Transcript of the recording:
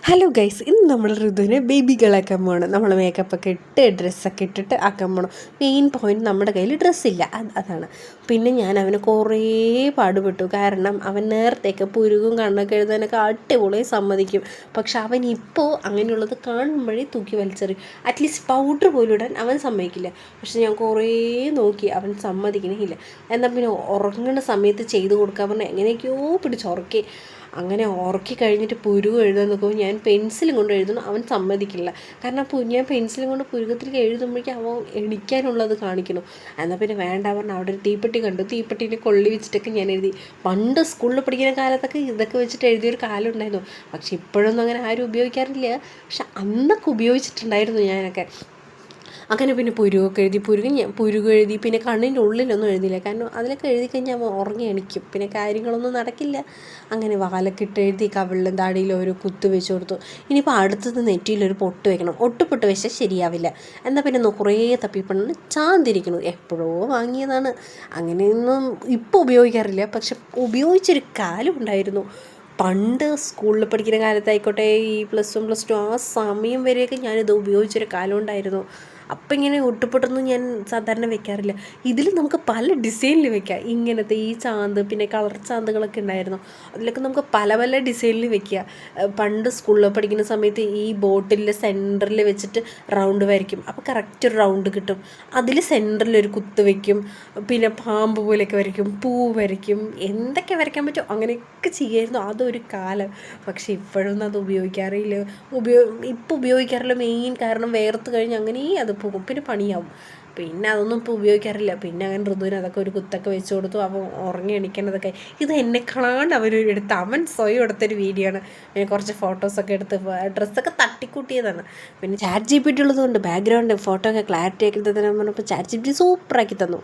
Hello guys, ഇന്ന് നമ്മൾ ഋതുവിനെ ബേബികളാക്കാൻ പോകണം. നമ്മൾ മേക്കപ്പൊക്കെ ഇട്ട് ഡ്രസ്സൊക്കെ ഇട്ടിട്ട് ആക്കാൻ പോകണം. മെയിൻ പോയിന്റ് നമ്മുടെ കയ്യിൽ ഡ്രസ്സില്ല, അതാണ്. പിന്നെ ഞാൻ അവന് കുറേ പാടുപെട്ടു. കാരണം അവൻ നേരത്തെയൊക്കെ പുരുകും കണ്ണൊക്കെ എഴുതാനൊക്കെ അടിപൊളിയായി സമ്മതിക്കും. പക്ഷെ അവൻ ഇപ്പോൾ അങ്ങനെയുള്ളത് കാണുമ്പോഴേ തൂക്കി വലിച്ചെറിയും. അറ്റ്ലീസ്റ്റ് പൗഡർ പോലും ഇടാൻ അവൻ സമ്മതിക്കില്ല. പക്ഷെ ഞാൻ കുറേ നോക്കി, അവൻ സമ്മതിക്കണില്ല. എന്നാൽ പിന്നെ ഉറങ്ങുന്ന സമയത്ത് ചെയ്ത് കൊടുക്കാൻ പറഞ്ഞാൽ എങ്ങനെയൊക്കെയോ പിടിച്ചുറക്കി. അങ്ങനെ ഉറക്കി കഴിഞ്ഞിട്ട് പുരുകം എഴുതാൻ നോക്കുമ്പോൾ ഞാൻ പെൻസിലും കൊണ്ട് എഴുതുന്നു, അവൻ സമ്മതിക്കില്ല. കാരണം ഞാൻ പെൻസിലും കൊണ്ട് പുരുകത്തിലേക്ക് എഴുതുമ്പോഴേക്കും അവൻ എണിക്കാനുള്ളത് കാണിക്കുന്നു. എന്നാൽ പിന്നെ വേണ്ട പറഞ്ഞാൽ അവിടെ ഒരു തീപ്പെട്ടി കണ്ടു, തീപ്പെട്ടിനെ കൊള്ളി വെച്ചിട്ടൊക്കെ ഞാൻ എഴുതി. പണ്ട് സ്കൂളിൽ പഠിക്കുന്ന കാലത്തൊക്കെ ഇതൊക്കെ വെച്ചിട്ട് എഴുതിയൊരു കാലം ഉണ്ടായിരുന്നു. പക്ഷെ ഇപ്പോഴൊന്നും അങ്ങനെ ആരും ഉപയോഗിക്കാറില്ല. പക്ഷെ അന്നൊക്കെ ഉപയോഗിച്ചിട്ടുണ്ടായിരുന്നു ഞാനൊക്കെ. അങ്ങനെ പിന്നെ പുരുകൊക്കെ എഴുതി, പുരുകം എഴുതി. പിന്നെ കണ്ണിൻ്റെ ഉള്ളിലൊന്നും എഴുതിയില്ല, കാരണം അതിലൊക്കെ എഴുതി കഴിഞ്ഞാൽ ഉറങ്ങി എണിക്കും, പിന്നെ കാര്യങ്ങളൊന്നും നടക്കില്ല. അങ്ങനെ വാലൊക്കെ ഇട്ട് എഴുതി, കവിളിലും താടിയിലും ഒരു കുത്ത് വെച്ച് കൊടുത്തു. ഇനിയിപ്പോൾ അടുത്തത് നെറ്റിയിലൊരു പൊട്ട് വെക്കണം. ഒട്ടുപൊട്ട് വെച്ചാൽ ശരിയാവില്ല. എന്നാൽ പിന്നെ കുറേ തപ്പിപ്പണ്ണ് ചാന്തിരിക്കുന്നു, എപ്പോഴോ വാങ്ങിയതാണ്. അങ്ങനെയൊന്നും ഇപ്പോൾ ഉപയോഗിക്കാറില്ല. പക്ഷെ ഉപയോഗിച്ചൊരു കാലം ഉണ്ടായിരുന്നു. പണ്ട് സ്കൂളിൽ പഠിക്കുന്ന കാലത്തായിക്കോട്ടെ, ഈ +1 +2 ആ സമയം വരെയൊക്കെ ഞാനിത് ഉപയോഗിച്ചൊരു കാലം ഉണ്ടായിരുന്നു. അപ്പം ഇങ്ങനെ ഒട്ടുപൊട്ടൊന്നും ഞാൻ സാധാരണ വെക്കാറില്ല. ഇതിൽ നമുക്ക് പല ഡിസൈനിൽ വെക്കാം. ഇങ്ങനത്തെ ഈ ചാന്ത്, പിന്നെ കളർ ചാന്തുകളൊക്കെ ഉണ്ടായിരുന്നു. അതിലൊക്കെ നമുക്ക് പല പല ഡിസൈനിൽ വെക്കുക. പണ്ട് സ്കൂളിൽ പഠിക്കുന്ന സമയത്ത് ഈ ബോട്ടിലിൻ്റെ സെൻറ്ററിൽ വെച്ചിട്ട് റൗണ്ട് വരയ്ക്കും. അപ്പോൾ കറക്റ്റ് ഒരു റൗണ്ട് കിട്ടും. അതിൽ സെൻറ്ററിലൊരു കുത്ത് വയ്ക്കും. പിന്നെ പാമ്പ് പോലെയൊക്കെ വരയ്ക്കും, പൂ വരയ്ക്കും, എന്തൊക്കെ വരയ്ക്കാൻ പറ്റുമോ അങ്ങനെയൊക്കെ ചെയ്യുമായിരുന്നു. അതൊരു കാലം. പക്ഷെ ഇപ്പോഴൊന്നും അത് ഉപയോഗിക്കാറില്ല. ഇപ്പോൾ ഉപയോഗിക്കാറില്ല. മെയിൻ കാരണം വേർത്ത് കഴിഞ്ഞ് അങ്ങനെ അത് പോകും, പിന്നെ പണിയാവും. പിന്നെ അതൊന്നും ഇപ്പോൾ ഉപയോഗിക്കാറില്ല. പിന്നെ അങ്ങനെ ഋതുവിന് അതൊക്കെ ഒരു കുത്തൊക്കെ വെച്ച് കൊടുത്തു. അവൻ ഉറങ്ങി എണിക്കേണ്ടതൊക്കെ ഇത് എന്നെ കാണാണ്ട് അവൻ സ്വയം എടുത്തൊരു വീഡിയോ ആണ്. പിന്നെ കുറച്ച് ഫോട്ടോസൊക്കെ എടുത്ത് ഡ്രസ്സൊക്കെ തട്ടിക്കൂട്ടിയതാണ്. പിന്നെ ChatGPT ഉള്ളത് കൊണ്ട് ബാക്ക്ഗ്രൗണ്ട് ഫോട്ടോ ഒക്കെ ക്ലാരിറ്റി ആക്കി തരാൻ പറഞ്ഞപ്പോൾ ChatGPT സൂപ്പറാക്കി തന്നു.